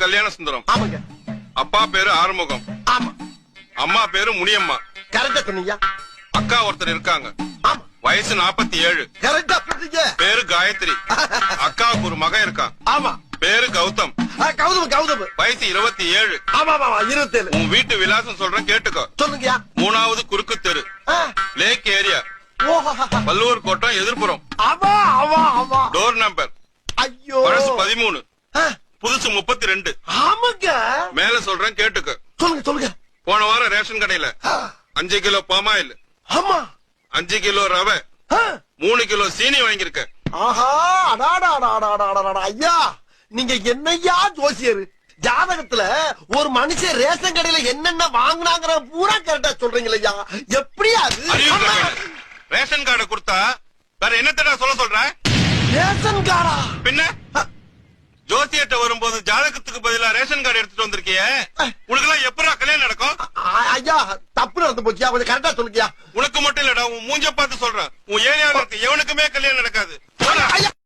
கல்யாண சுந்தரம். ஆமாங்க. அப்பா பேரு ஆறுமுகம். ஆமா. அம்மா பேரு முனியம்மா. கரெக்டா சொன்னீங்க. அக்கா ஒருத்தர் இருக்காங்க. ஆமா. வயசு 47. கரெக்டா சொன்னீங்க. பேரு காயத்ரி. அக்காவுக்கு ஒரு மகன் இருக்கான். ஆமா. பேரு கௌதம். கௌதம். வயசு 27. ஆமா 27. உன் வீட்டு விலாசம் சொல்றேன் கேட்டுக்கோ. சொல்லுங்கயா. 3வது குறுக்கு தெரு, லேக் ஏரியா, பல்லூர் கோட்டம், எதிர்ப்புறம். டோர் நம்பர் ஐயோ. பழசு 13, புதுசு 32. ஆமாங்க. மேல சொல்றேன் கேட்டுக்கோ. சொல்லுங்க. போன வாரம் ரேஷன் கடையில 5 கிலோ பாமாயில், ஆமா, 5 கிலோ ரவை, 3 கிலோ சீனி வாங்கியிருக்க. ஆஹா, ஐயா நீங்க என்னையா ஜோசியர்? ஜாதகத்துல ஒரு மனுஷன் ரேஷன் கடையில என்னென்ன வாங்கினாங்கிற பூரா கரெக்டா சொல்றீங்களா? எப்படியா ரேஷன் கார்டை கொடுத்தா வேற என்னத்தடா சொல்ற? ரேஷன் கார்டா? பின்ன ஜோசியர்ட்ட வரும்போது ஜாதகத்துக்கு பதிலா ரேஷன் கார்டு எடுத்துட்டு வந்திருக்கிய. உனக்கு எல்லாம் எப்படா கல்யாணம் நடக்கும்? ஐயா தப்பு நடந்து போச்சியா, கொஞ்சம் கரெக்டா சொல்லுக்கியா. உனக்கு மட்டும் இல்லடா, உன் மூஞ்ச பார்த்து சொல்றேன். உன் ஏரியாவில் இருக்க எவனுக்குமே கல்யாணம் நடக்காது.